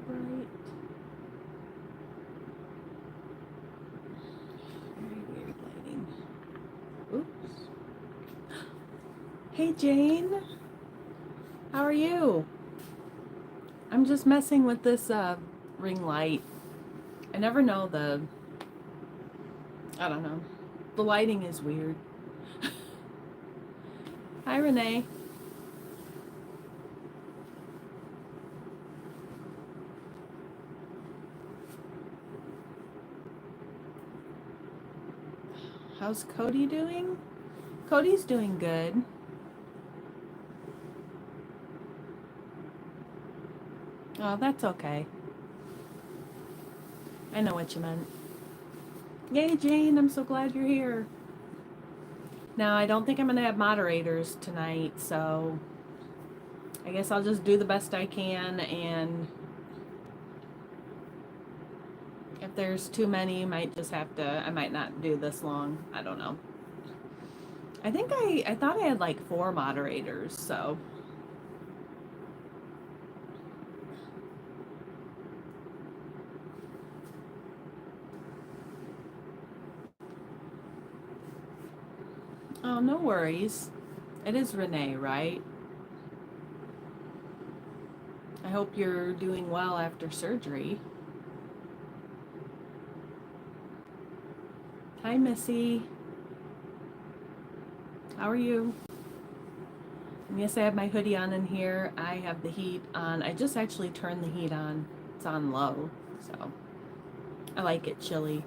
bright. Very weird lighting. Oops. Hey Jane, how are you? I'm just messing with this ring light. I never know I don't know. The lighting is weird. Hi Renee. How's Cody doing? Cody's doing good. Oh, that's okay. I know what you meant. Yay, Jane, I'm so glad you're here. Now, I don't think I'm going to have moderators tonight, so I guess I'll just do the best I can, and if there's too many, you might just have to, I might not do this long. I don't know. I thought I had like 4 moderators, so. Oh, no worries. It is Renee, right? I hope you're doing well after surgery. Hi, Missy. How are you? And yes, I have my hoodie on in here. I have the heat on. I just actually turned the heat on. It's on low, so I like it chilly.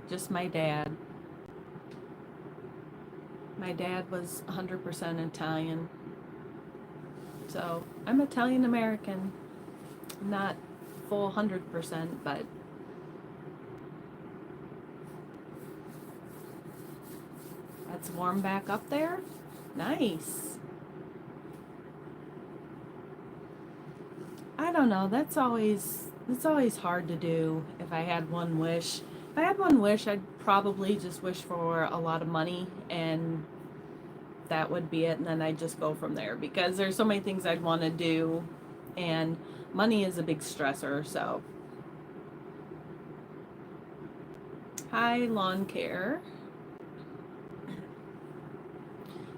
Just my dad. My dad was 100% Italian. So I'm Italian American. Not full 100%, but that's warm back up there. Nice. I don't know. It's always hard to do if I had one wish. If I had one wish, I'd probably just wish for a lot of money, and that would be it, and then I'd just go from there, because there's so many things I'd want to do, and money is a big stressor. So hi, lawn care.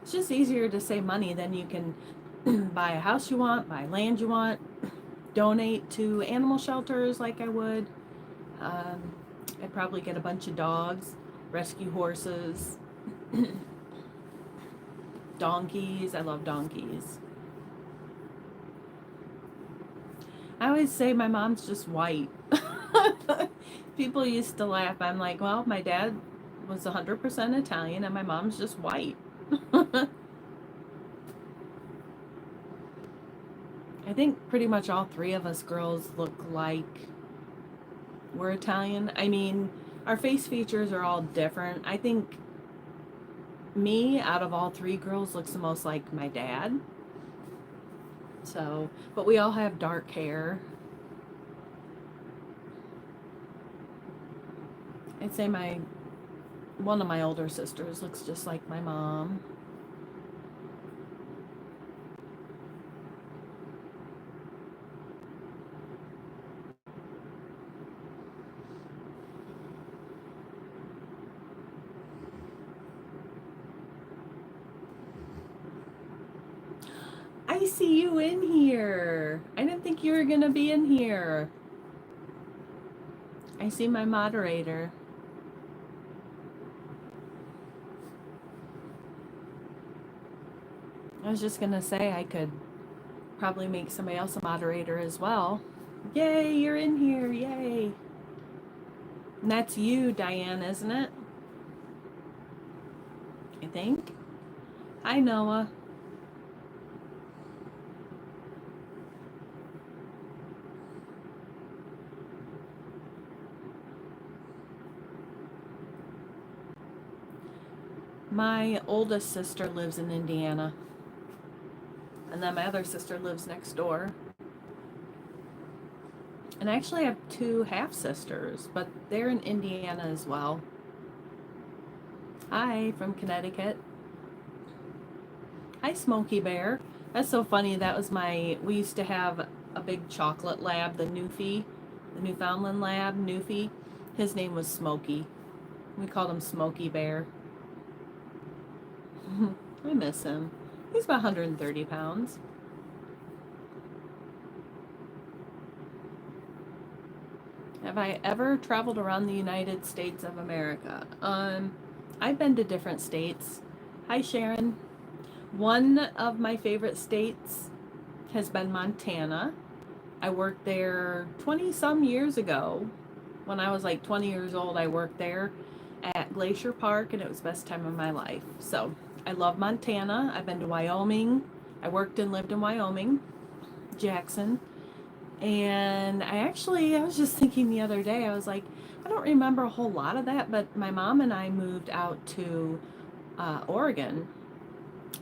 It's just easier to say money, then you can buy a house you want, buy land you want, donate to animal shelters like I would. I'd probably get a bunch of dogs, rescue horses, donkeys. I love donkeys. I always say my mom's just white. People used to laugh. I'm like, well, my dad was 100% Italian and my mom's just white. I think pretty much all 3 of us girls look like we're Italian. I mean, our face features are all different. I think me, out of all 3 girls, looks the most like my dad. So, but we all have dark hair. I'd say one of my older sisters looks just like my mom. I see you in here. I didn't think you were gonna be in here. I see my moderator. I was just gonna say I could probably make somebody else a moderator as well. Yay, you're in here. Yay. And that's you, Diane, isn't it? I think. Hi, Noah. My oldest sister lives in Indiana. And then my other sister lives next door. And I actually have two half sisters, but they're in Indiana as well. Hi, from Connecticut. Hi, Smokey Bear. That's so funny. That was we used to have a big chocolate lab, the Newfoundland lab, Newfie. His name was Smokey. We called him Smokey Bear. I miss him. He's about 130 pounds. Have I ever traveled around the United States of America? I've been to different states. Hi, Sharon. One of my favorite states has been Montana. I worked there 20 some years ago. When I was like 20 years old, I worked there at Glacier Park, and it was the best time of my life. So I love Montana. I've been to Wyoming. I worked and lived in Wyoming, Jackson. And I was just thinking the other day, I was like, I don't remember a whole lot of that, but my mom and I moved out to Oregon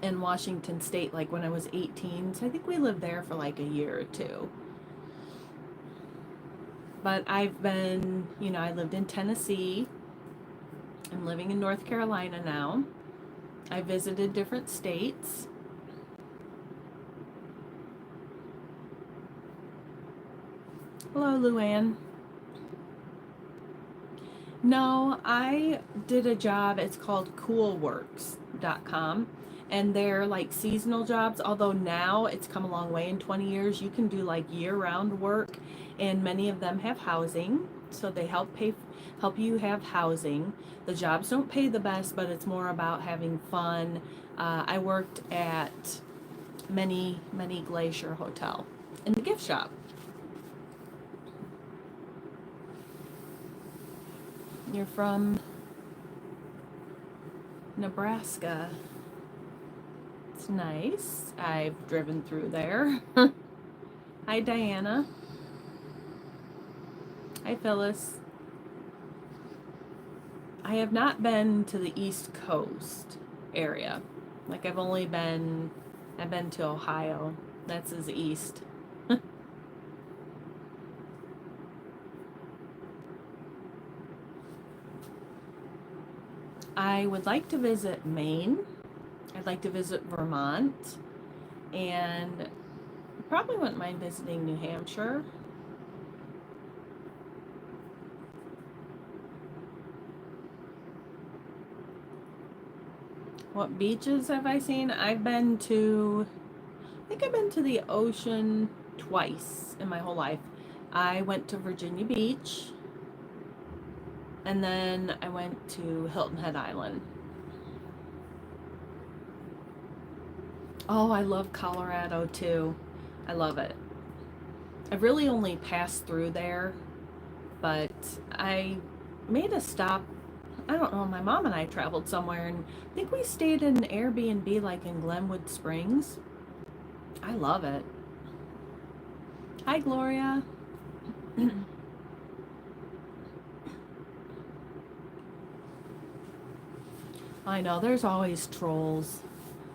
and Washington State like when I was 18. So I think we lived there for like a year or two. But I lived in Tennessee. I'm living in North Carolina now. I visited different states. Hello, Luann. No, I did a job. It's called coolworks.com. And they're like seasonal jobs, although now it's come a long way in 20 years. You can do like year-round work, and many of them have housing. So they help you have housing. The jobs don't pay the best, but it's more about having fun. I worked at many Glacier Hotel in the gift shop. You're from Nebraska. It's nice. I've driven through there. Hi, Diana. Hi, Phyllis. I have not been to the East Coast area. Like I've been to Ohio. That's as east. I would like to visit Maine. I'd like to visit Vermont. And probably wouldn't mind visiting New Hampshire. What beaches have I seen? I think I've been to the ocean twice in my whole life. I went to Virginia Beach, and then I went to Hilton Head Island. Oh, I love Colorado too. I love it. I've really only passed through there, but I made a stop. I don't know, my mom and I traveled somewhere, and I think we stayed in an Airbnb like in Glenwood Springs. I love it. Hi, Gloria. I know, there's always trolls.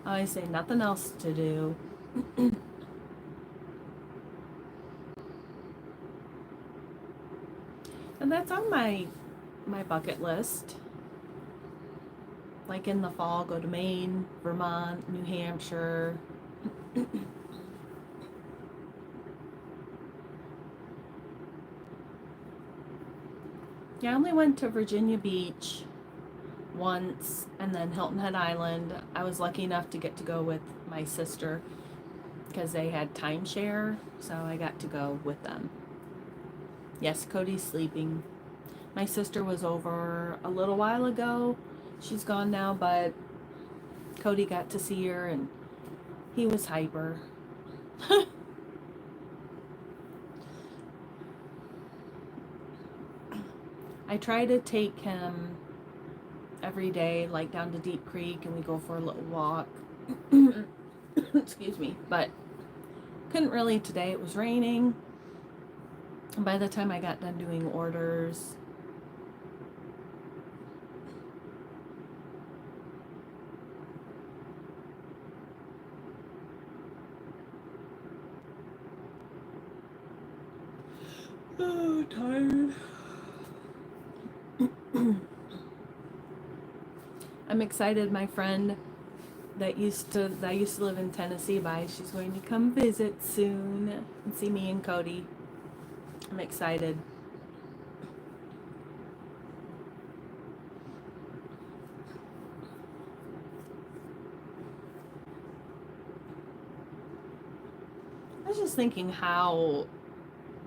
I always say nothing else to do. And that's on my bucket list. Like in the fall, go to Maine, Vermont, New Hampshire. Yeah, I only went to Virginia Beach once, and then Hilton Head Island. I was lucky enough to get to go with my sister because they had timeshare, so I got to go with them. Yes, Cody's sleeping. My sister was over a little while ago. She's gone now, but Cody got to see her, and he was hyper. I try to take him every day, like down to Deep Creek, and we go for a little walk. Excuse me, but couldn't really today. It was raining. And by the time I got done doing orders, tired. I'm excited. My friend that I used to live in Tennessee by, she's going to come visit soon and see me and Cody. I'm excited. I was just thinking how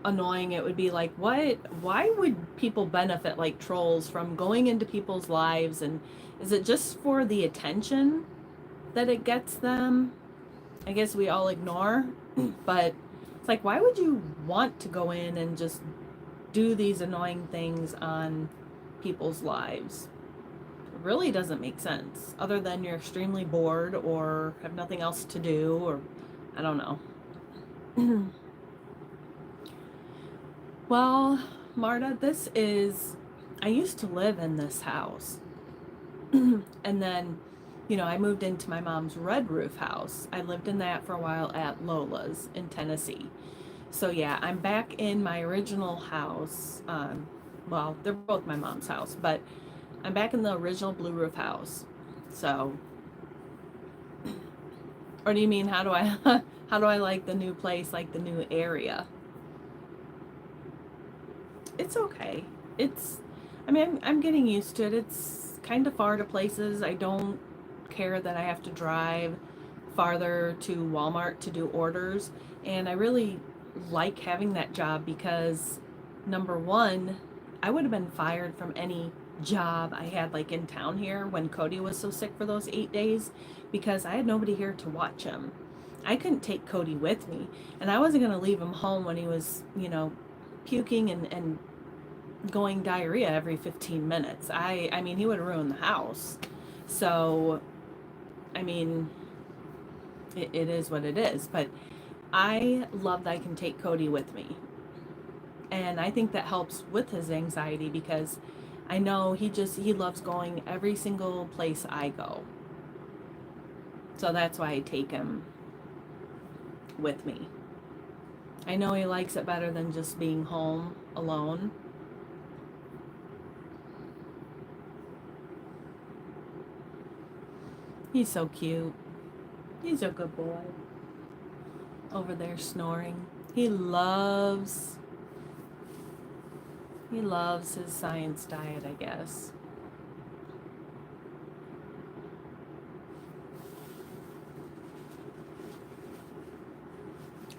annoying it would be. Like, why would people benefit, like trolls, from going into people's lives? And is it just for the attention that it gets them? I guess we all ignore, but it's like, why would you want to go in and just do these annoying things on people's lives? It really doesn't make sense, other than you're extremely bored or have nothing else to do, or I don't know. Well, Marta, I used to live in this house. And then, I moved into my mom's red roof house. I lived in that for a while at Lola's in Tennessee. So yeah, I'm back in my original house. Well, they're both my mom's house, but I'm back in the original blue roof house. So, or do you mean how do I how do I like the new place, like the new area? It's okay. I'm getting used to it. It's kind of far to places. I don't care that I have to drive farther to Walmart to do orders. And I really like having that job because, number one, I would have been fired from any job I had like in town here when Cody was so sick for those 8 days, because I had nobody here to watch him. I couldn't take Cody with me, and I wasn't going to leave him home when he was, puking and going diarrhea every 15 minutes. I mean, he would have ruined the house. So, I mean, it is what it is. But I love that I can take Cody with me. And I think that helps with his anxiety, because I know he loves going every single place I go. So that's why I take him with me. I know he likes it better than just being home alone. He's so cute. He's a good boy. Over there snoring. He loves his science diet, I guess.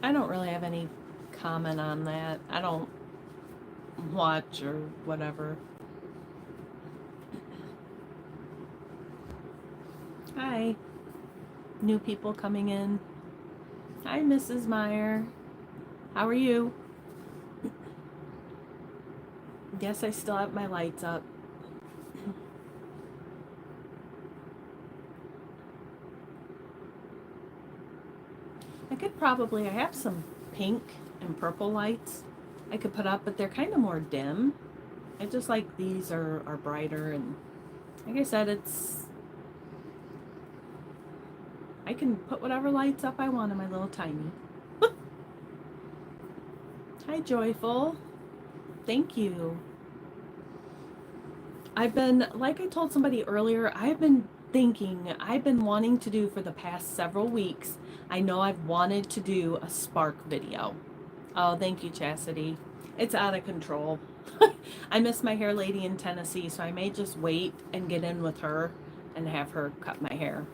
I don't really have any comment on that. I don't watch or whatever. Hi. New people coming in. Hi, Mrs. Meyer. How are you? Yes, I still have my lights up. I have some pink and purple lights I could put up, but they're kind of more dim. I just like these are brighter, and like I said, I can put whatever lights up I want in my little tiny. Hi, Joyful. Thank you. Like I told somebody earlier, I've been wanting to do for the past several weeks. I know I've wanted to do a Spark video. Oh, thank you, Chastity. It's out of control. I miss my hair lady in Tennessee, so I may just wait and get in with her and have her cut my hair.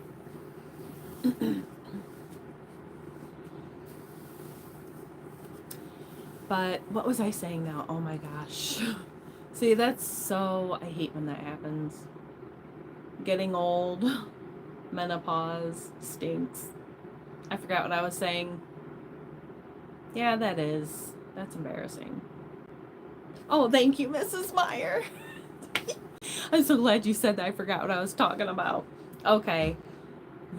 But what was I saying now? Oh my gosh. See, I hate when that happens. Getting old, menopause stinks. I forgot what I was saying. Yeah, that's embarrassing. Oh, thank you, Mrs. Meyer. I'm so glad you said that. I forgot what I was talking about. Okay.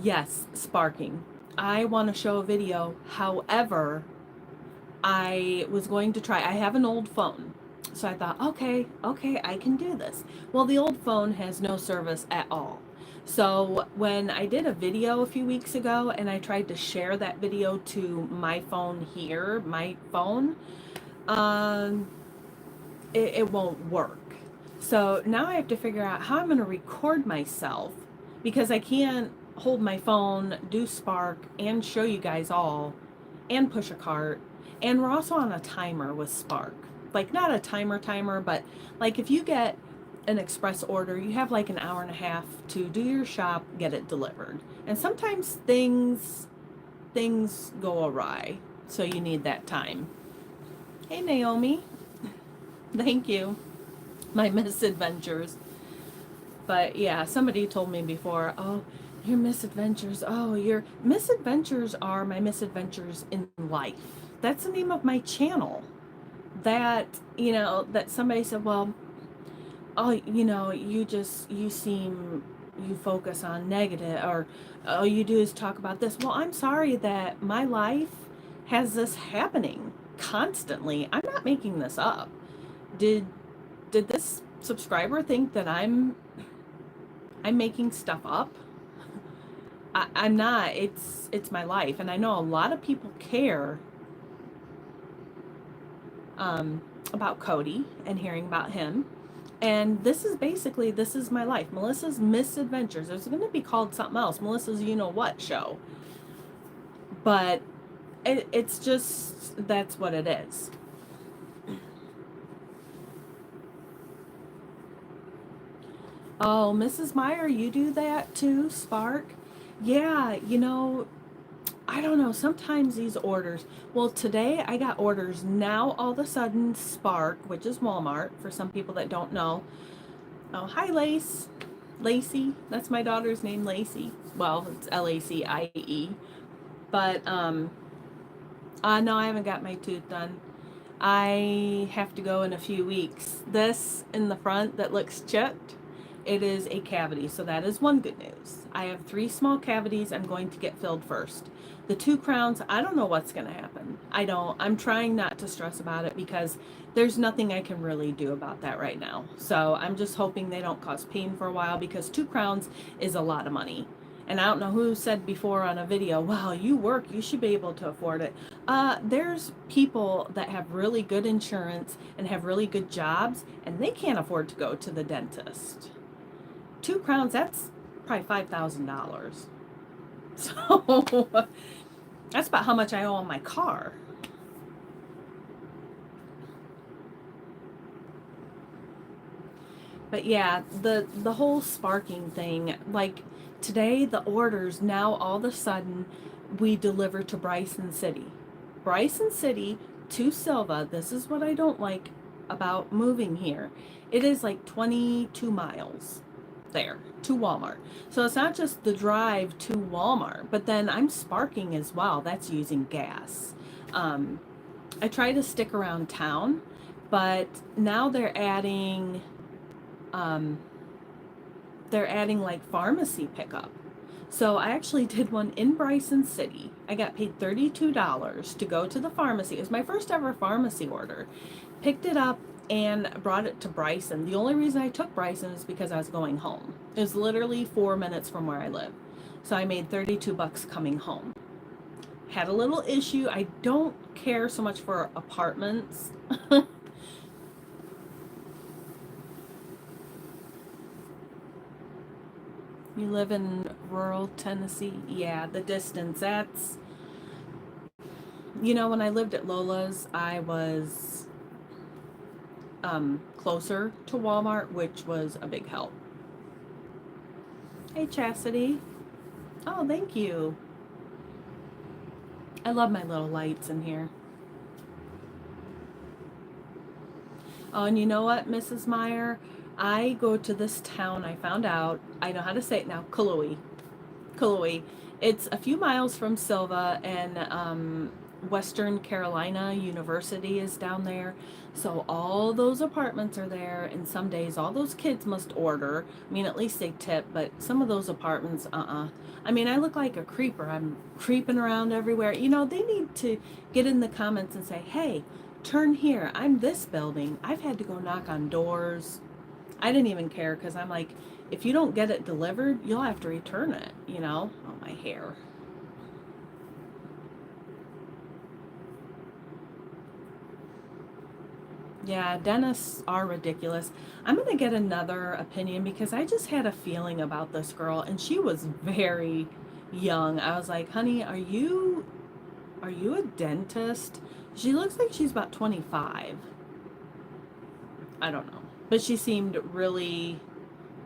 Yes, sparking. I want to show a video. However, I was going to try. I have an old phone. So I thought, okay, I can do this. Well, the old phone has no service at all. So when I did a video a few weeks ago and I tried to share that video to my phone here, my phone, it won't work. So now I have to figure out how I'm going to record myself, because I can't hold my phone, do Spark, and show you guys all, and push a cart. And we're also on a timer with Spark. Like, not a timer, but like if you get an express order, you have like an hour and a half to do your shop, get it delivered. And sometimes things go awry. So you need that time. Hey Naomi, thank you. My misadventures. But yeah, somebody told me before, oh, your misadventures. Oh, your misadventures are my misadventures in life. That's the name of my channel. That, that somebody said, well, oh, you focus on negative, or all you do is talk about this. Well, I'm sorry that my life has this happening constantly. I'm not making this up. Did this subscriber think that I'm making stuff up? I'm not. It's my life, and I know a lot of people care about Cody and hearing about him. And this is my life. Melissa's Misadventures. It's going to be called something else. Melissa's You Know What show. But it's just, that's what it is. Oh, Mrs. Meyer, you do that too, Spark? Yeah, I don't know. Sometimes these orders. Well, today I got orders. Now all of a sudden, Spark, which is Walmart, for some people that don't know. Oh, hi, Lace. Lacey. That's my daughter's name, Lacey. Well, it's Lacie. But no, I haven't got my tooth done. I have to go in a few weeks. This in the front that looks chipped, it is a cavity. So that is one good news. I have 3 small cavities I'm going to get filled first. The 2 crowns, I don't know what's going to happen. I'm trying not to stress about it, because there's nothing I can really do about that right now. So I'm just hoping they don't cause pain for a while, because 2 crowns is a lot of money. And I don't know who said before on a video, wow, you work, you should be able to afford it. There's people that have really good insurance and have really good jobs, and they can't afford to go to the dentist. 2 crowns, that's probably $5,000. So that's about how much I owe on my car. But yeah, the whole sparking thing, like today the orders, now all of a sudden we deliver to Bryson City. Bryson City to Silva. This is what I don't like about moving here. It is like 22 miles there to Walmart. So it's not just the drive to Walmart, but then I'm sparking as well. That's using gas. I try to stick around town, but now um, they're adding like pharmacy pickup. So I actually did one in Bryson City. I got paid $32 to go to the pharmacy. It was my first ever pharmacy order. Picked it up and brought it to Bryson. The only reason I took Bryson is because I was going home. It was literally 4 minutes from where I live. So I made 32 bucks coming home. Had a little issue. I don't care so much for apartments. You live in rural Tennessee? Yeah, the distance, that's... when I lived at Lola's, I was closer to Walmart, which was a big help. Hey, Chastity. Oh, thank you. I love my little lights in here. Oh, and you know what, Mrs. Meyer? I go to this town, I found out, I know how to say it now, Kahlua. It's a few miles from Silva, and Western Carolina University is down there. So all those apartments are there, and some days all those kids must order. I mean, at least they tip, but some of those apartments, I mean, I look like a creeper. I'm creeping around everywhere. They need to get in the comments and say, hey, turn here. I'm this building. I've had to go knock on doors. I didn't even care, because I'm like, if you don't get it delivered, you'll have to return it, Oh, my hair. Yeah, dentists are ridiculous. I'm going to get another opinion because I just had a feeling about this girl and she was very young. I was like, "Honey, are you a dentist?" She looks like she's about 25. I don't know. But she seemed really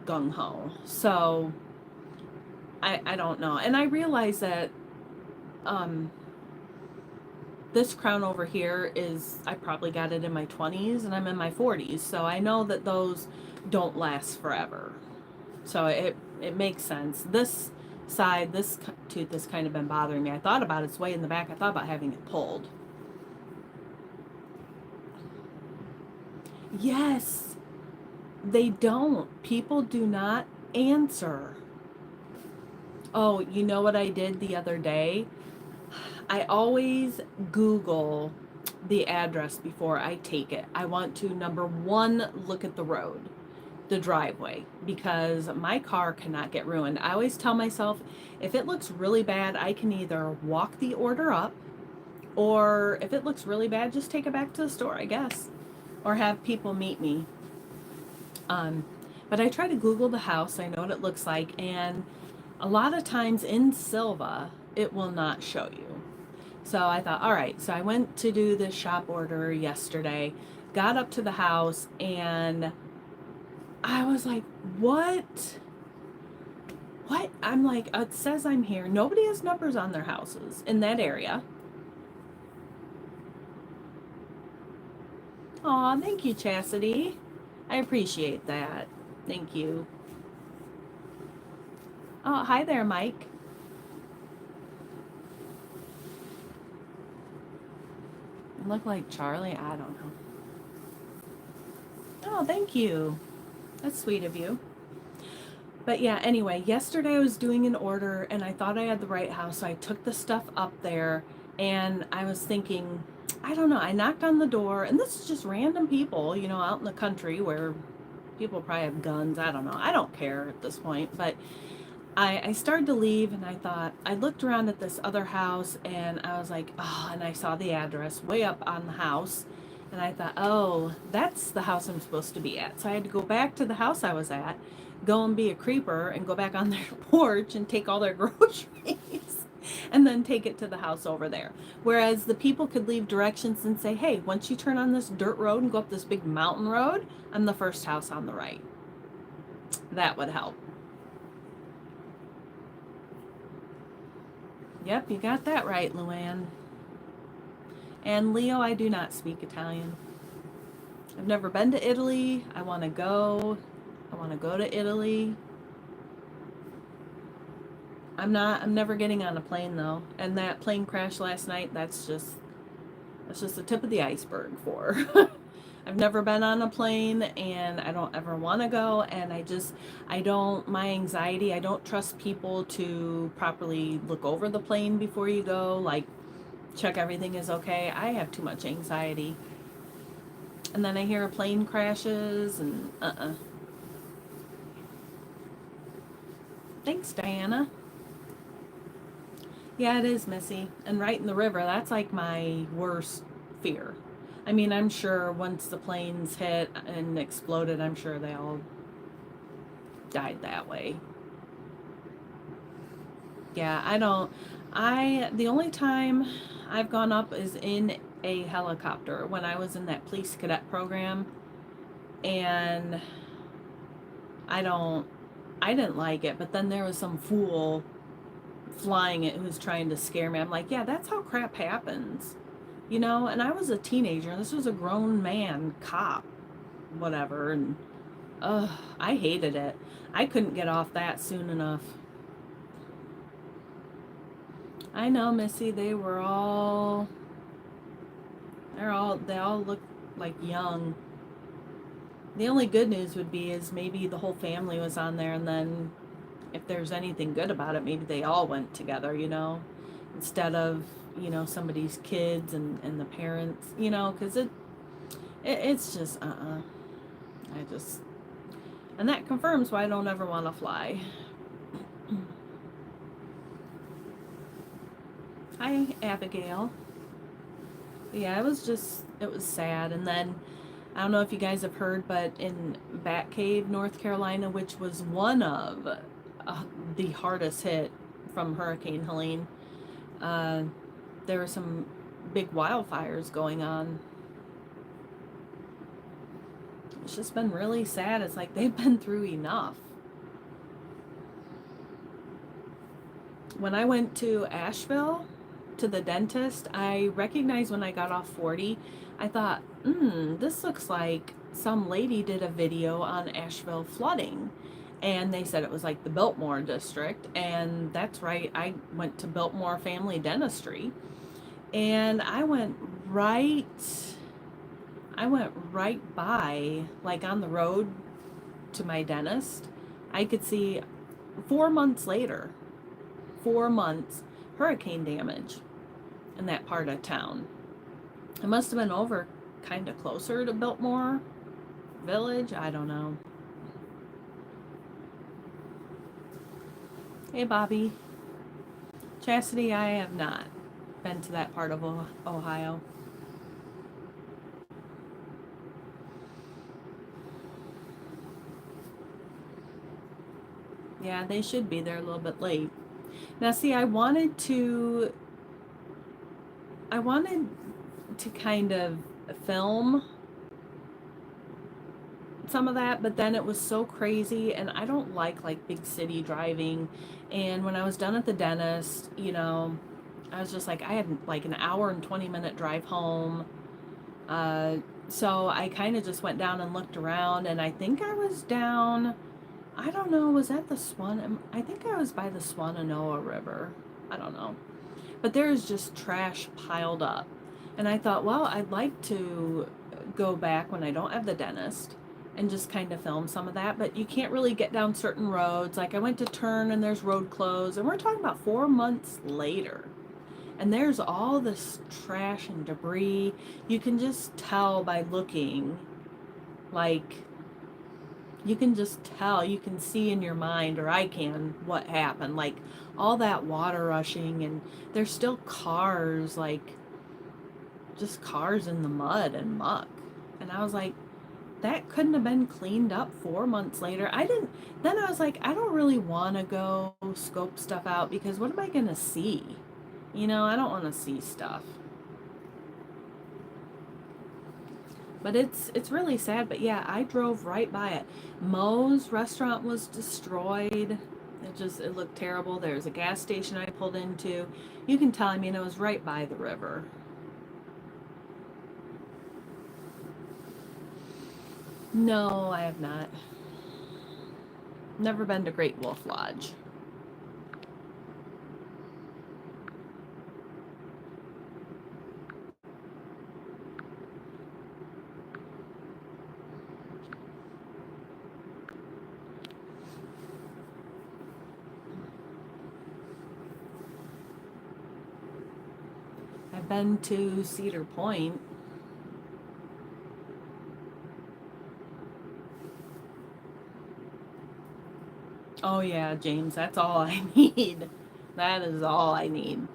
gung ho. So, I don't know. And I realize that um this crown over here is, I probably got it in my 20s and I'm in my 40s. So I know that those don't last forever. So it makes sense. This side, this tooth has kind of been bothering me. I thought about its way in the back. I thought about having it pulled. Yes, they don't. People do not answer. Oh, you know what I did the other day? I always Google the address before I take it. I want to, number one, look at the road, the driveway, because my car cannot get ruined. I always tell myself if it looks really bad, I can either walk the order up, or if it looks really bad, just take it back to the store, I guess, or have people meet me. Um, but I try to Google the house, I know what it looks like, and a lot of times in Silva, it will not show you. So I thought, all right. So I went to do this shop order yesterday, got up to the house, and I was like, what? What? I'm like, it says I'm here. Nobody has numbers on their houses in that area. Aw, thank you, Chastity. I appreciate that. Thank you. Oh, hi there, Mike. You look like Charlie. I don't know. Oh, thank you. That's sweet of you. But yeah, anyway, yesterday I was doing an order and I thought I had the right house. So I took the stuff up there and I was thinking, I don't know, I knocked on the door and this is just random people, out in the country where people probably have guns. I don't know. I don't care at this point. But I started to leave and I thought, I looked around at this other house and I was like, oh, and I saw the address way up on the house. And I thought, oh, that's the house I'm supposed to be at. So I had to go back to the house I was at, go and be a creeper and go back on their porch and take all their groceries and then take it to the house over there. Whereas the people could leave directions and say, hey, once you turn on this dirt road and go up this big mountain road, I'm the first house on the right. That would help. Yep, you got that right, Luann. And Leo, I do not speak Italian. I've never been to Italy. I want to go. I want to go to Italy. I'm never getting on a plane though. And that plane crash last night, that's just the tip of the iceberg for. I've never been on a plane and I don't ever want to go, and my anxiety, I don't trust people to properly look over the plane before you go, like check everything is okay. I have too much anxiety. And then I hear a plane crashes and Thanks, Diana. Yeah, it is, Missy. And right in the river, that's like my worst fear. I mean, I'm sure once the planes hit and exploded, I'm sure they all died that way. Yeah, the only time I've gone up is in a helicopter when I was in that police cadet program, and I didn't like it, but then there was some fool flying it who was trying to scare me. I'm like, yeah, that's how crap happens. And I was a teenager, and this was a grown man cop, whatever, and I hated it. I couldn't get off that soon enough. I know, Missy, they all look like young. The only good news would be is maybe the whole family was on there, and then if there's anything good about it, maybe they all went together, instead of, somebody's kids and the parents, because it's just, I just, and that confirms why I don't ever want to fly. Hi, Abigail. Yeah, it was sad. And then I don't know if you guys have heard, but in Batcave, North Carolina, which was one of the hardest hit from Hurricane Helene, uh, there were some big wildfires going on. It's just been really sad. It's like they've been through enough. When I went to Asheville to the dentist, I recognized when I got off 40, I thought, this looks like some lady did a video on Asheville flooding. And they said it was like the Biltmore district. And that's right. I went to Biltmore Family Dentistry. And I went right by, like on the road to my dentist. I could see 4 months later, 4 months, hurricane damage in that part of town. It must have been over kind of closer to Biltmore Village. I don't know. Hey, Bobby. Chastity, I have not been to that part of Ohio. Yeah, they should be. They're a little bit late. Now, see, I wanted to kind of film some of that, but then it was so crazy, and I don't like big city driving. And when I was done at the dentist, I was just like, I had like an hour and 20-minute drive home. So I kind of just went down and looked around, and I think I was down, I don't know, was that the I think I was by the Swananoa River. I don't know. But there's just trash piled up. And I thought, well, I'd like to go back when I don't have the dentist and just kind of film some of that. But you can't really get down certain roads. Like I went to turn and there's road closed. And we're talking about 4 months later. And there's all this trash and debris. You can just tell by looking, like, you can just tell, you can see in your mind, or I can, what happened. Like all that water rushing, and there's still cars, like just cars in the mud and muck. And I was like, that couldn't have been cleaned up 4 months later. Then I was like, I don't really want to go scope stuff out, because what am I going to see? I don't want to see stuff. But it's really sad. But yeah, I drove right by it. Moe's restaurant was destroyed. It looked terrible. There's a gas station I pulled into. You can tell, it was right by the river. No, I have not. Never been to Great Wolf Lodge. I've been to Cedar Point. Oh yeah, James, that's all I need. That is all I need.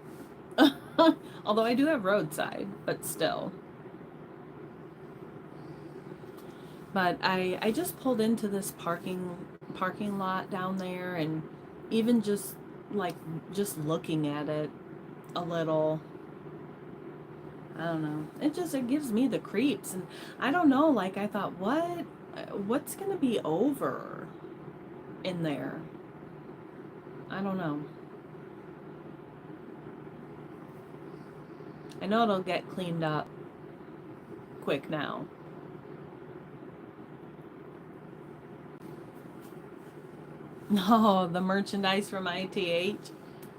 Although I do have roadside, but still. But I just pulled into this parking lot down there, and even just looking at it a little, I don't know. It gives me the creeps, and I don't know, like I thought, what's going to be over in there? I don't know. I know it'll get cleaned up quick now. Oh, the merchandise from ITH.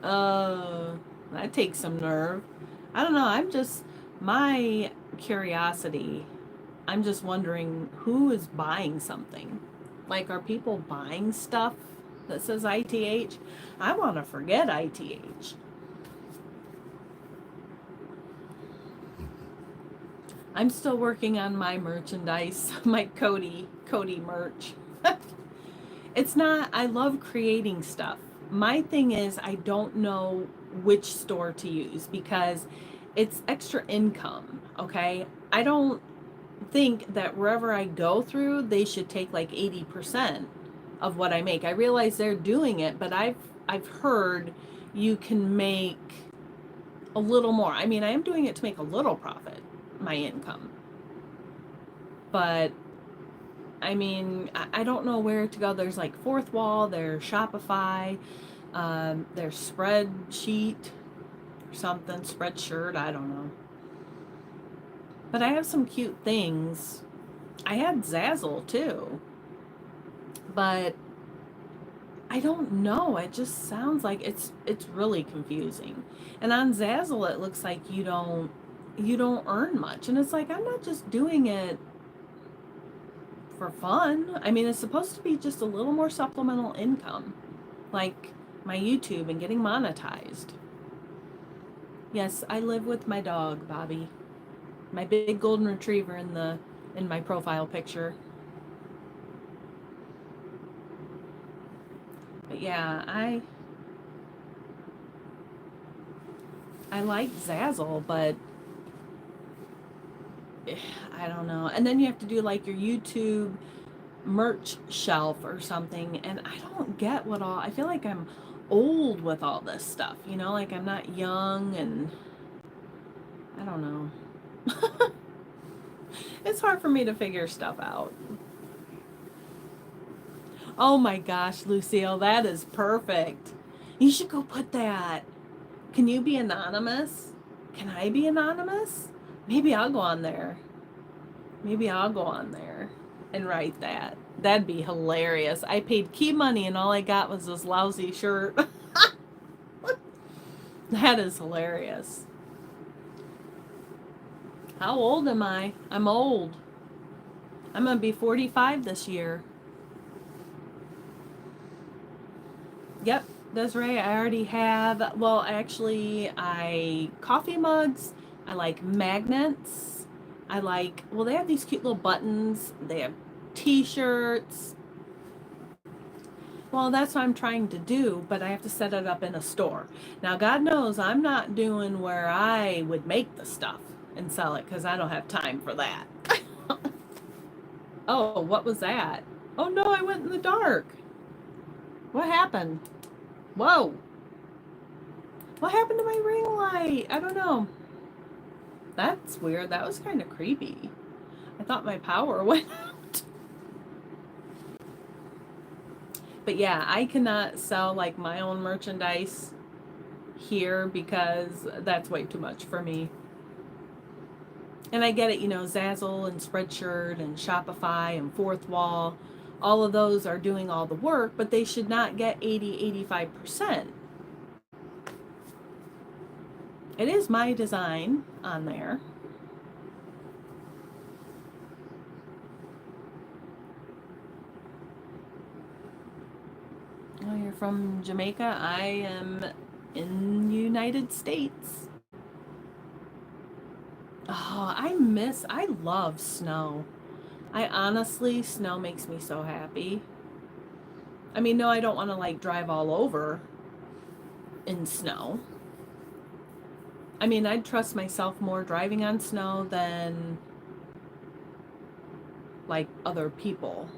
That takes some nerve. I don't know. My curiosity, I'm just wondering who is buying something. Like, are people buying stuff that says ITH? I want to forget ITH. I'm still working on my merchandise, my Cody merch. I love creating stuff. My thing is, I don't know which store to use, because it's extra income, okay? I don't think that wherever I go through, they should take like 80% of what I make. I realize they're doing it, but I've heard you can make a little more. I mean, I am doing it to make a little profit, my income. But I mean, I don't know where to go. There's like Fourth Wall, there's Shopify, there's Spreadsheet or something, Spreadshirt, I don't know. But I have some cute things. I had Zazzle too, but I don't know. It just sounds like it's really confusing. And on Zazzle, it looks like you don't earn much, and it's like I'm not just doing it for fun. I mean, it's supposed to be just a little more supplemental income, like my YouTube and getting monetized. Yes, I live with my dog, Bobby. My big golden retriever in my profile picture. But yeah, I like Zazzle, but I don't know. And then you have to do like your YouTube merch shelf or something, and I don't get what all. I feel like I'm old with all this stuff, you know, like I'm not young, and I don't know. It's hard for me to figure stuff out. Oh my gosh, Lucille, that is perfect. You should go put that. Can you be anonymous? Can I be anonymous? Maybe I'll go on there. Maybe I'll go on there and write that. That'd be hilarious. I paid key money and all I got was this lousy shirt. That is hilarious. How old am I? I'm old. I'm going to be 45 this year. Yep, that's right. I already have, well, actually, coffee mugs. I like magnets. I like, well, they have these cute little buttons. They have t-shirts. Well, that's what I'm trying to do, but I have to set it up in a store. Now, God knows I'm not doing where I would make the stuff and sell it because I don't have time for that. Oh, what was that? Oh no, I went in the dark. What happened? Whoa. What happened to my ring light? I don't know. That's weird. That was kind of creepy. I thought my power went out. But yeah, I cannot sell like my own merchandise here because that's way too much for me. And I get it, you know, Zazzle and Spreadshirt and Shopify and Fourth Wall, all of those are doing all the work, but they should not get 80-85%. It is my design on there. Oh, you're from Jamaica? I am in the United States. Oh, I love snow. I honestly, snow makes me so happy. I mean, no, I don't want to like drive all over in snow. I mean, I'd trust myself more driving on snow than like other people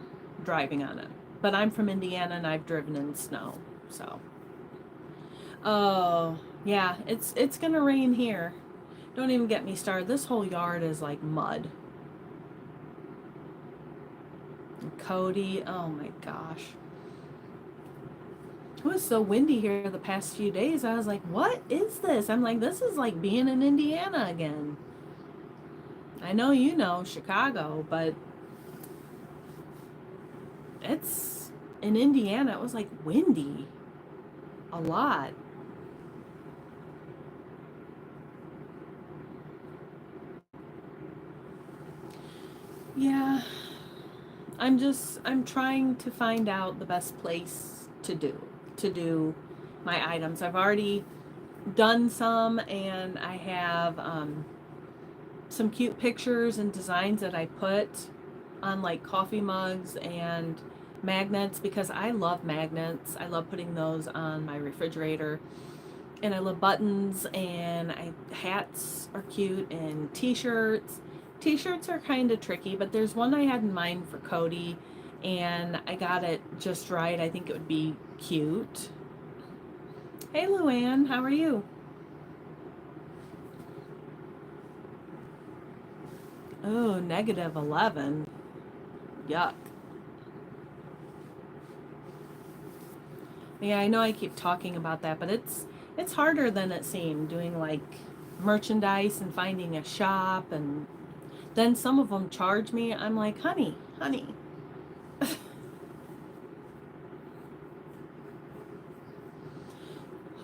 driving on it. But I'm from Indiana and I've driven in snow, so. Oh, yeah, it's gonna rain here. Don't even get me started. This whole yard is like mud. And Cody, oh my gosh. It was so windy here the past few days. I was like, what is this? I'm like, this is like being in Indiana again. I know you know Chicago, but it's in Indiana. It was like windy a lot. Yeah, I'm trying to find out the best place to do my items. I've already done some, and I have some cute pictures and designs that I put on like coffee mugs and magnets because I love magnets. I love putting those on my refrigerator. And I love buttons, and hats are cute, and t-shirts, T-shirts are kind of tricky, but there's one I had in mind for Cody, and I got it just right. I think it would be cute. Hey, Luann, how are you? Oh, -11. Yuck. Yeah, I know I keep talking about that, but it's harder than it seemed doing like merchandise and finding a shop, and then some of them charge me. I'm like, honey.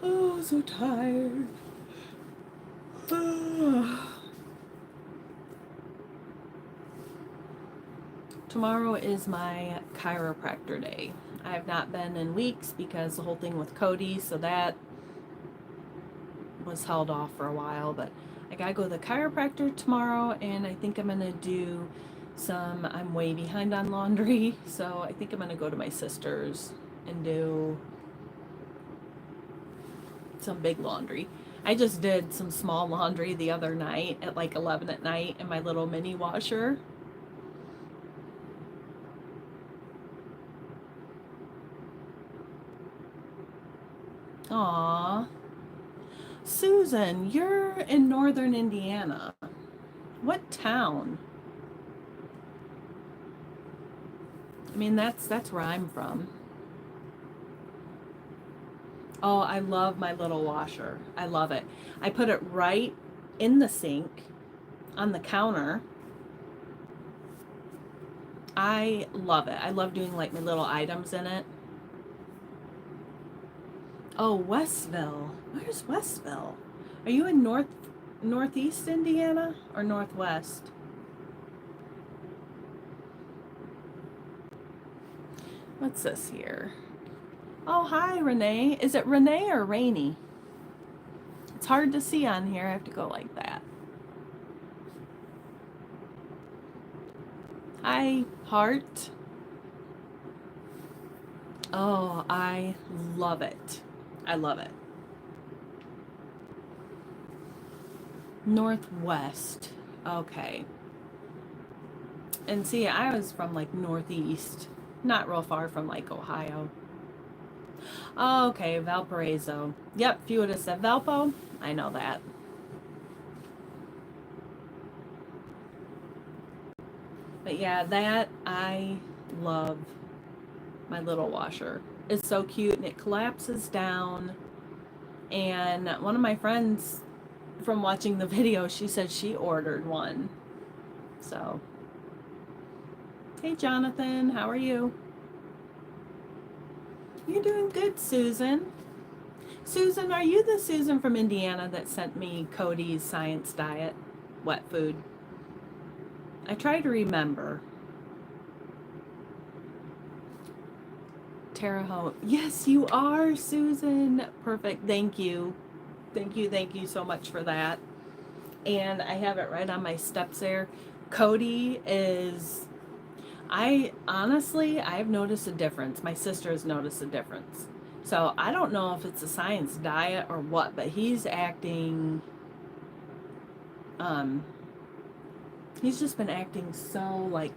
Oh, so tired. Tomorrow is my chiropractor day. I have not been in weeks because the whole thing with Cody, so that was held off for a while, but I gotta go to the chiropractor tomorrow, and I think I'm gonna do I'm way behind on laundry, so I think I'm gonna go to my sister's and do some big laundry. I just did some small laundry the other night at like 11 at night in my little mini washer. Aw. Susan, you're in northern Indiana. What town? I mean, that's where I'm from. Oh, I love my little washer. I love it. I put it right in the sink on the counter. I love it. I love doing like my little items in it. Oh, Westville. Where's Westville? Are you in northeast Indiana or northwest? What's this here? Oh, hi, Renee. Is it Renee or Rainy? It's hard to see on here. I have to go like that. Hi, Heart. Oh, I love it. I love it. Northwest. Okay. And see, I was from like northeast, not real far from like Ohio. Oh, okay, Valparaiso. Yep, if you would have said Valpo, I know that. But yeah, that I love my little washer. It's so cute and it collapses down. And one of my friends from watching the video, she said she ordered one. So, hey Jonathan, how are you? You're doing good, Susan. Susan, are you the Susan from Indiana that sent me Cody's Science Diet wet food? I try to remember. Terre Haute. Yes, you are, Susan. Perfect. Thank you. Thank you so much for that. And I have it right on my steps there. Cody is, I've noticed a difference. My sister has noticed a difference. So I don't know if it's a science diet or what, but um, he's just been acting so like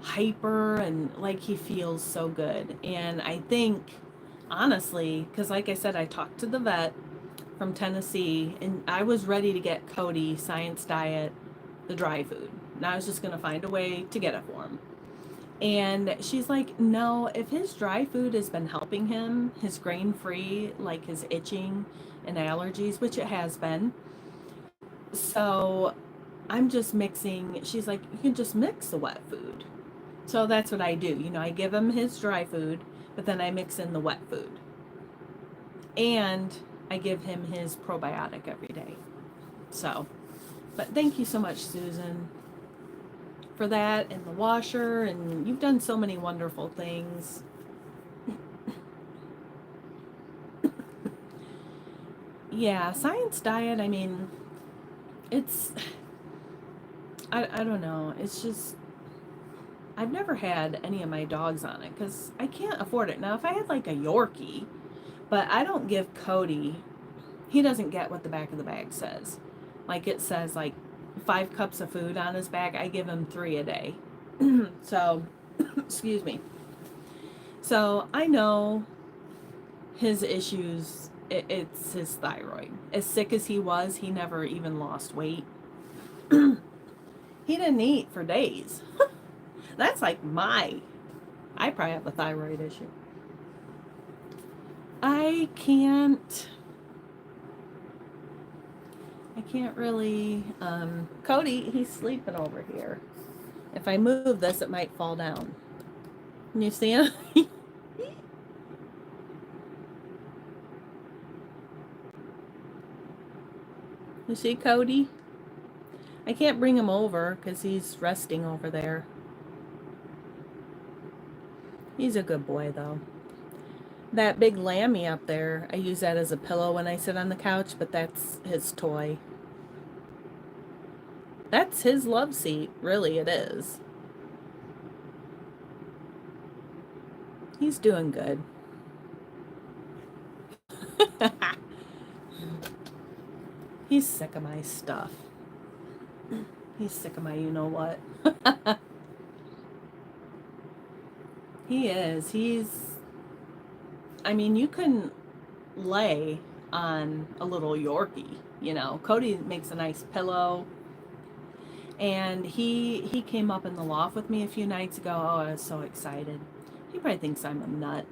hyper and like he feels so good. And I think, honestly, because like I said, I talked to the vet from Tennessee, and I was ready to get Cody Science Diet, the dry food. And I was just going to find a way to get it for him. And she's like, no, if his dry food has been helping him, his grain free, like his itching and allergies, which it has been. So I'm just mixing. She's like, you can just mix the wet food. So that's what I do. You know, I give him his dry food, but then I mix in the wet food. And I give him his probiotic every day. So, but thank you so much, Susan, for that and the washer. And you've done so many wonderful things. Yeah, science diet, I mean, it's, I don't know. It's just, I've never had any of my dogs on it because I can't afford it. Now, if I had like a Yorkie, but I don't give Cody, he doesn't get what the back of the bag says. Like it says like 5 cups of food on his back. I give him 3 a day. So, excuse me. So I know his issues, it's his thyroid. As sick as he was, he never even lost weight. He didn't eat for days. That's like I probably have a thyroid issue. I can't really, Cody, he's sleeping over here. If I move this, it might fall down. Can you see him? You see Cody? I can't bring him over because he's resting over there. He's a good boy, though. That big lammy up there, I use that as a pillow when I sit on the couch, but that's his toy. That's his love seat, really, it is. He's doing good. He's sick of my stuff. He's sick of my you-know-what. He is. I mean, you can lay on a little Yorkie, you know. Cody makes a nice pillow. And he came up in the loft with me a few nights ago. Oh, I was so excited. He probably thinks I'm a nut.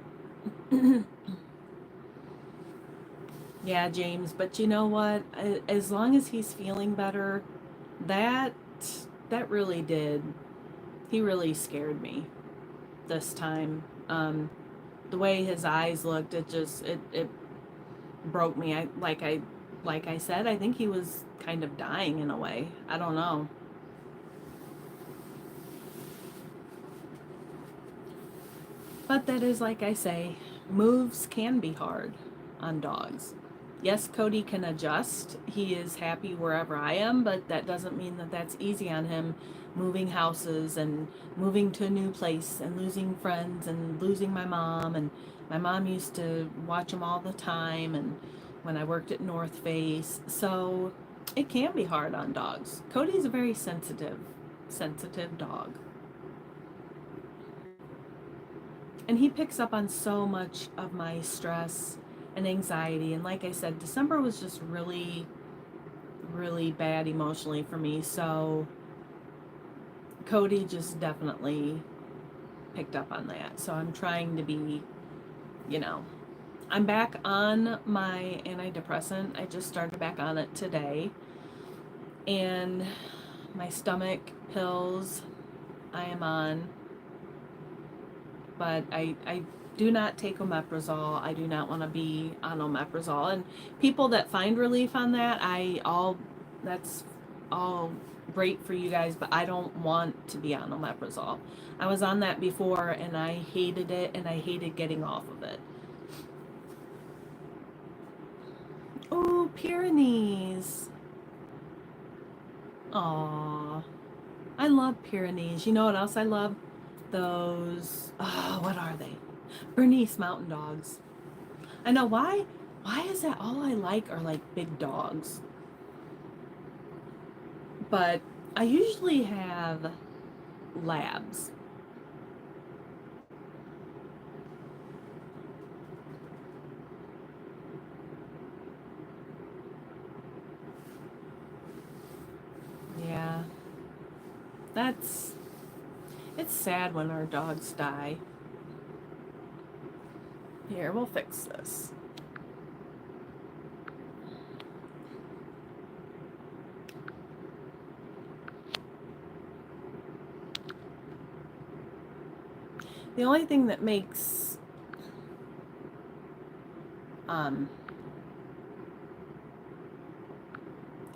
Yeah, James, but you know what? As long as he's feeling better, that really did. He really scared me this time. The way his eyes looked, it broke me. Like I said, I think he was kind of dying in a way. I don't know. But that is, like I say, moves can be hard on dogs. Yes, Cody can adjust. He is happy wherever I am, but that doesn't mean that that's easy on him. Moving houses and moving to a new place and losing friends and losing my mom. And my mom used to watch him all the time, and when I worked at North Face. So it can be hard on dogs. Cody's a very sensitive dog. And he picks up on so much of my stress and anxiety. And like I said, December was just really, really bad emotionally for me. So Cody just definitely picked up on that. So I'm trying to be, you know, I'm back on my antidepressant. I just started back on it today. And my stomach pills I am on. But I do not take omeprazole. I do not want to be on omeprazole. And people that find relief on that, that's all great for you guys, but I don't want to be on omeprazole. I was on that before and I hated it, and I hated getting off of it. Oh, Pyrenees. Aw. I love Pyrenees. You know what else I love? Those, what are they? Bernese mountain dogs. I know why. Why is that all I like are like big dogs? But I usually have labs. Yeah. It's sad when our dogs die. Here, we'll fix this. The only thing that makes the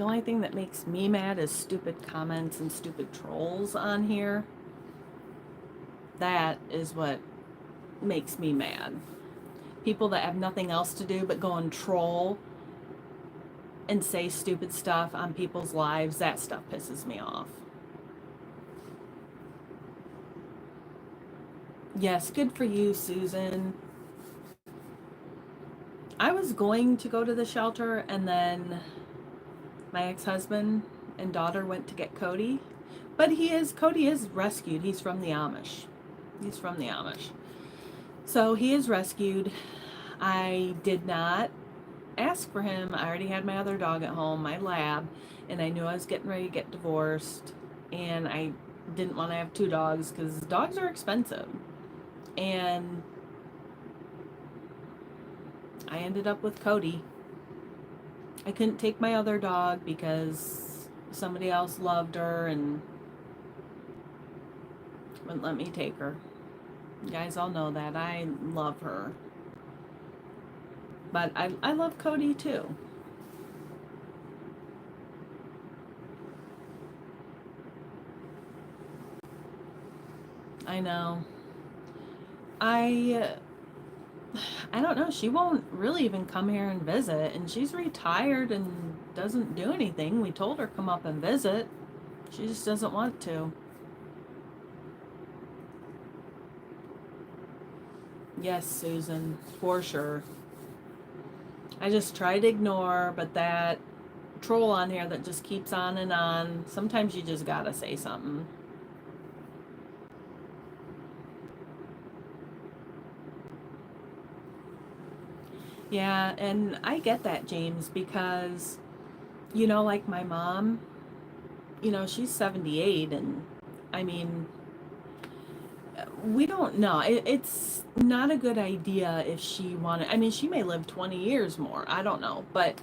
only thing that makes me mad is stupid comments and stupid trolls on here. That is what makes me mad. People that have nothing else to do but go and troll and say stupid stuff on people's lives, that stuff pisses me off. Yes, good for you, Susan. I was going to go to the shelter, and then my ex-husband and daughter went to get Cody. But Cody is rescued. He's from the Amish. He's from the Amish. So he is rescued. I did not ask for him. I already had my other dog at home, my lab, and I knew I was getting ready to get divorced, and I didn't want to have two dogs because dogs are expensive. And I ended up with Cody. I couldn't take my other dog because somebody else loved her and wouldn't let me take her. You guys all know that. I love her. But I love Cody too. I know. I don't know. She won't really even come here and visit, and she's retired and doesn't do anything. We told her come up and visit. She just doesn't want to. Yes, Susan, for sure. I just try to ignore, but that troll on here that just keeps on and on, sometimes you just gotta say something. Yeah, and I get that, James, because, like my mom, she's 78, and I mean, we don't know. It's not a good idea if she wanted, I mean, she may live 20 years more. I don't know. But,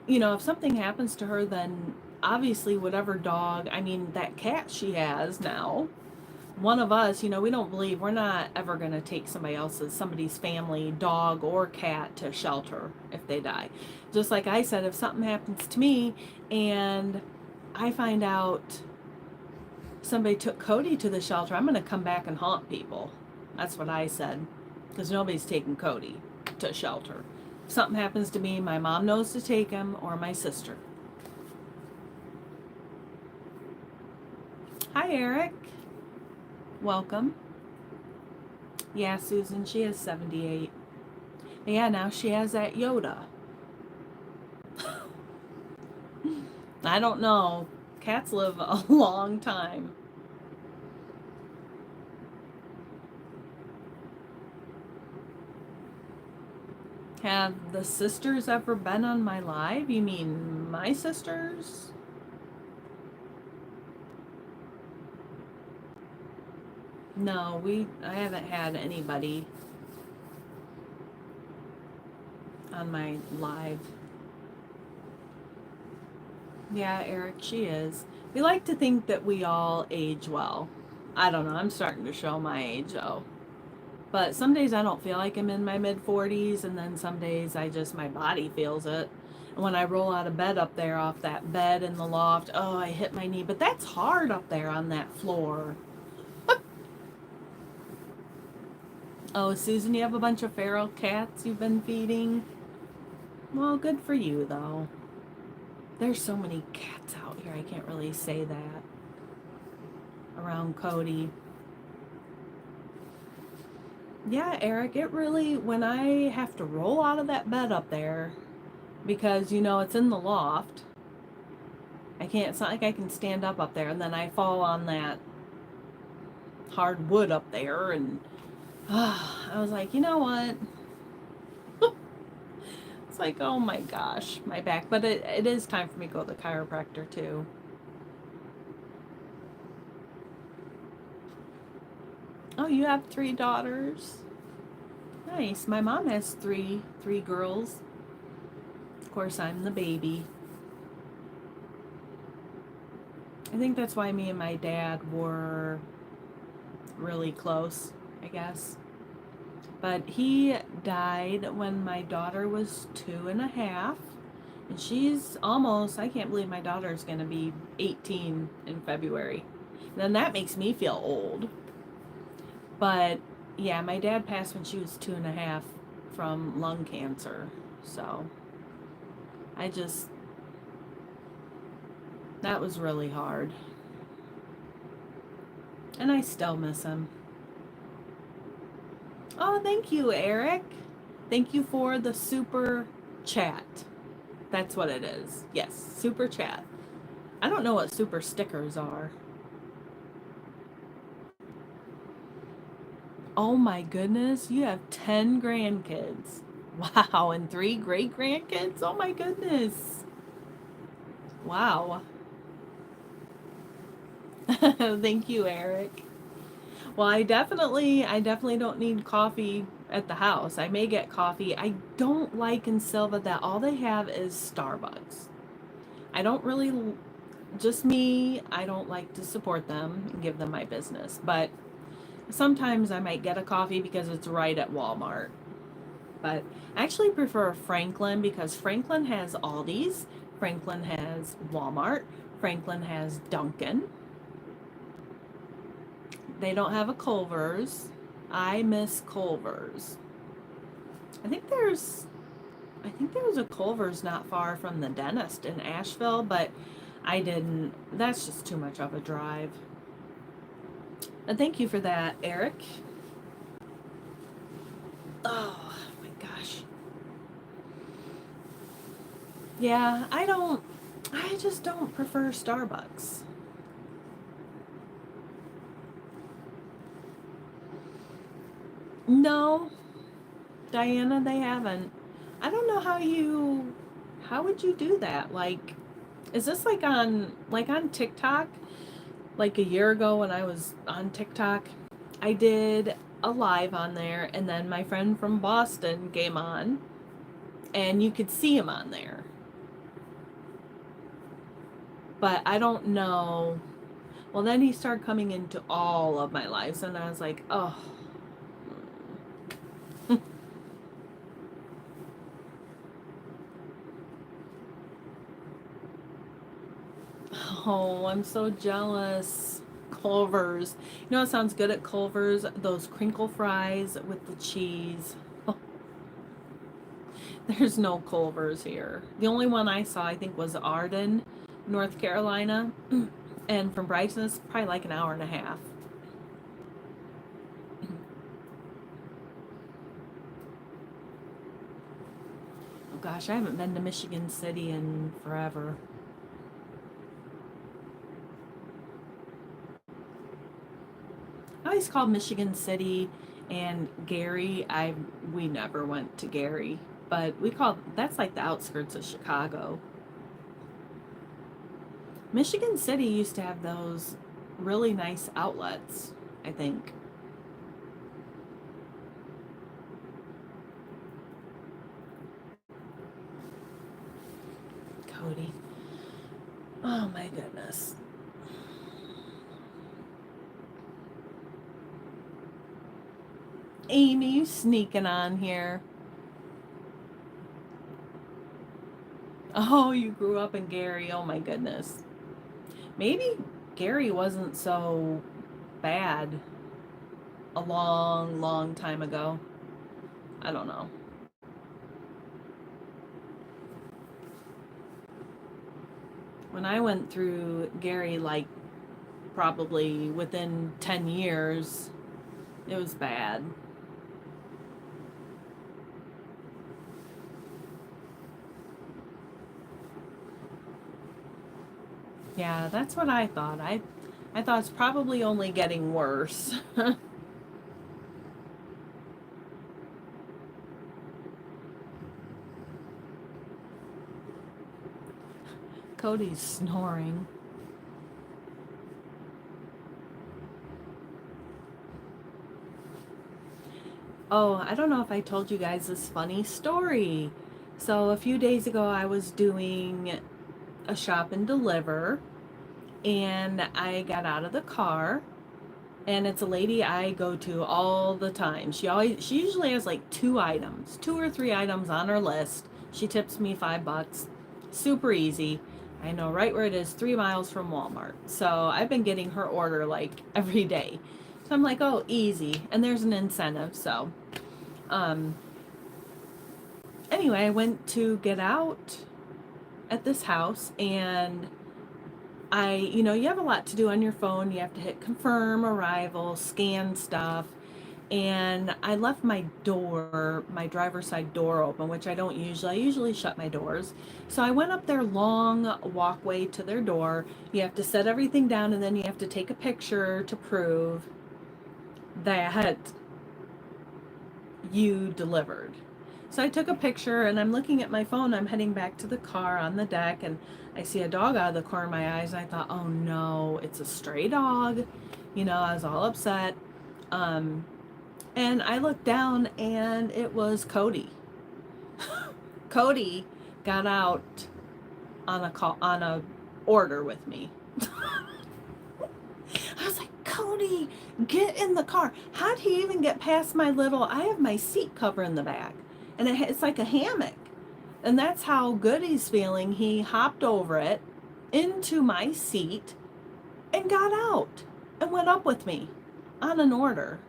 if something happens to her, then obviously whatever dog, I mean, that cat she has now, one of us, we don't believe, we're not ever going to take somebody's family dog or cat to shelter if they die. Just like I said, if something happens to me and I find out somebody took Cody to the shelter, I'm going to come back and haunt people. That's what I said, because nobody's taking Cody to shelter. If something happens to me, my mom knows to take him, or my sister. Hi, Eric. Welcome. Yeah, Susan, she is 78. Yeah, now she has that Yoda. I don't know. Cats live a long time. Have the sisters ever been on my live? You mean my sisters? No, I haven't had anybody on my live. Yeah, Eric, she is. We like to think that we all age well. I don't know, I'm starting to show my age though. But some days I don't feel like I'm in my mid 40s, and then some days my body feels it. And when I roll out of bed up there off that bed in the loft, oh, I hit my knee. But that's hard up there on that floor. Oh, Susan, you have a bunch of feral cats you've been feeding? Well, good for you, though. There's so many cats out here, I can't really say that. Around Cody. Yeah, Eric, it really, when I have to roll out of that bed up there, because, it's in the loft, it's not like I can stand up there, and then I fall on that hard wood up there, and I was like, you know what? It's like, oh my gosh, my back. But it is time for me to go to the chiropractor too. Oh, you have 3 daughters? Nice. My mom has three girls. Of course, I'm the baby. I think that's why me and my dad were really close, I guess. But he died when my daughter was 2.5. And she's almost, I can't believe my daughter's going to be 18 in February. And then that makes me feel old. But yeah, my dad passed when she was 2.5 from lung cancer. So that was really hard. And I still miss him. Oh, thank you, Eric. Thank you for the super chat. That's what it is. Yes, super chat. I don't know what super stickers are. Oh my goodness, you have 10 grandkids. Wow, and 3 great grandkids? Oh my goodness. Wow. Thank you, Eric. Well, I definitely don't need coffee at the house. I may get coffee. I don't like in Silva that all they have is Starbucks. I don't really, just me, I don't like to support them and give them my business. But sometimes I might get a coffee because it's right at Walmart. But I actually prefer Franklin because Franklin has Aldi's, Franklin has Walmart, Franklin has Dunkin'. They don't have a Culver's. I miss Culver's. I think there's I think there was a Culver's not far from the dentist in Asheville, but I didn't. That's just too much of a drive. And thank you for that, Eric. Oh my gosh. Yeah, I just don't prefer Starbucks. No, Diana, they haven't. I don't know how would you do that? Like, is this like on TikTok? Like a year ago when I was on TikTok, I did a live on there, and then my friend from Boston came on, and you could see him on there. But I don't know. Well, then he started coming into all of my lives, and I was like, oh. Oh, I'm so jealous. Culver's. You know what sounds good at Culver's? Those crinkle fries with the cheese. Oh, there's no Culver's here. The only one I saw, I think, was Arden, North Carolina. And from Brighton, it's probably like an hour and a half. Oh gosh, I haven't been to Michigan City in forever. I always called Michigan City and Gary. We never went to Gary, but we called that's like the outskirts of Chicago. Michigan City used to have those really nice outlets, I think. Cody. Oh my goodness. Amy, you sneaking on here. Oh, you grew up in Gary. Oh my goodness. Maybe Gary wasn't so bad a long, long time ago. I don't know. When I went through Gary, like probably within 10 years, it was bad. Yeah, that's what I thought. I thought it's probably only getting worse. Cody's snoring. Oh, I don't know if I told you guys this funny story. So a few days ago, I was doing a shop and deliver, and I got out of the car, and it's a lady I go to all the time. She usually has like 2 or 3 items on her list. She tips me $5. Super easy. I know right where it is, 3 miles from Walmart. So I've been getting her order like every day. So I'm like, oh, easy. And there's an incentive. So um anyway, I went to get out at this house, and you have a lot to do on your phone. You have to hit confirm arrival, scan stuff. and I left my driver's side door open, which I don't usually. I usually shut my doors. So I went up their long walkway to their door. You have to set everything down, and then you have to take a picture to prove that you delivered. So I took a picture, and I'm looking at my phone. I'm heading back to the car on the deck, and I see a dog out of the corner of my eyes. And I thought, oh no, it's a stray dog. I was all upset. And I looked down, and it was Cody. Cody got out on a order with me. I was like, Cody, get in the car. How'd he even get past I have my seat cover in the back, and it's like a hammock. And that's how good he's feeling. He hopped over it into my seat and got out and went up with me on an order.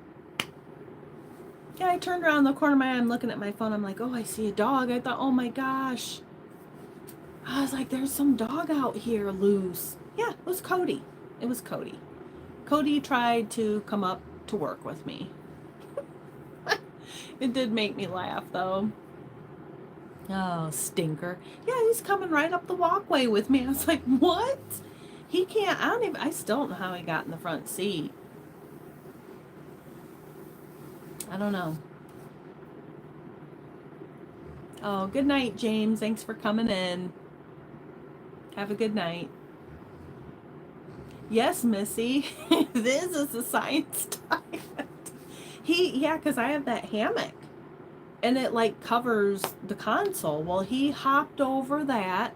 Yeah, I turned around the corner of my eye. I'm looking at my phone. I'm like, oh, I see a dog. I thought, oh my gosh. I was like, there's some dog out here loose. Yeah, it was Cody. It was Cody. Cody tried to come up to work with me. It did make me laugh, though. Oh, stinker. Yeah, he's coming right up the walkway with me. I was like, what? He can't, I still don't know how he got in the front seat. I don't know. Oh, good night, James. Thanks for coming in. Have a good night. Yes, Missy. This is a science diet. Because I have that hammock. And it like covers the console. Well, he hopped over that,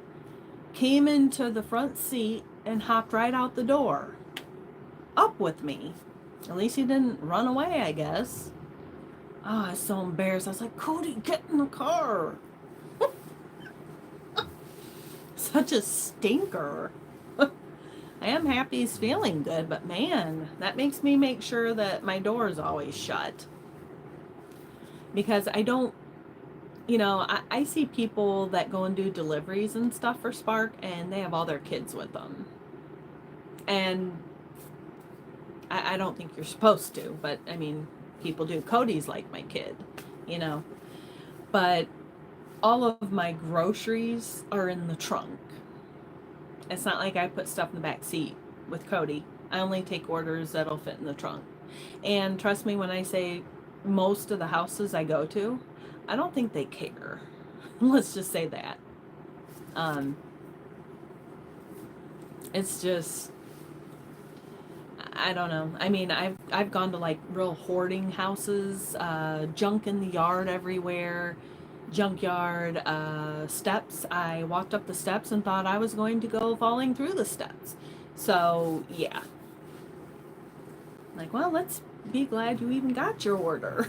came into the front seat, and hopped right out the door. Up with me. At least he didn't run away, I guess. Oh, I was so embarrassed. I was like, Cody, get in the car. Such a stinker. I am happy he's feeling good, but man, that makes me make sure that my door is always shut. Because I don't, I see people that go and do deliveries and stuff for Spark, and they have all their kids with them. And I don't think you're supposed to, but I mean, people do. Cody's like my kid, But all of my groceries are in the trunk. It's not like I put stuff in the back seat with Cody. I only take orders that'll fit in the trunk. And trust me when I say most of the houses I go to, I don't think they care. Let's just say that. It's just, I don't know. I mean, I've gone to like real hoarding houses, junk in the yard everywhere, junkyard, steps. I walked up the steps and thought I was going to go falling through the steps. So, yeah. Like, well, let's be glad you even got your order.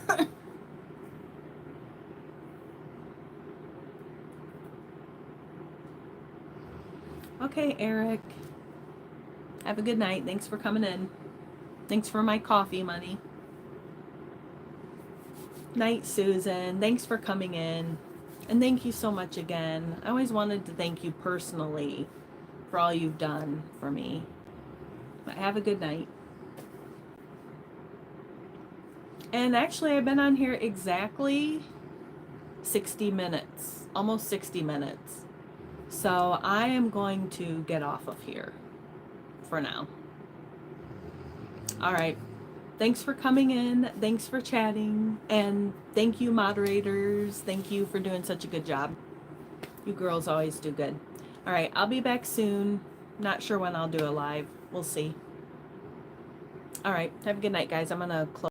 Okay, Eric. Have a good night. Thanks for coming in. Thanks for my coffee money. Night, Susan. Thanks for coming in. And thank you so much again. I always wanted to thank you personally for all you've done for me. But have a good night. And actually, I've been on here exactly 60 minutes. Almost 60 minutes. So I am going to get off of here for now. All right. Thanks for coming in. Thanks for chatting. And thank you, moderators. Thank you for doing such a good job. You girls always do good. All right. I'll be back soon. Not sure when I'll do a live. We'll see. All right. Have a good night, guys. I'm going to close.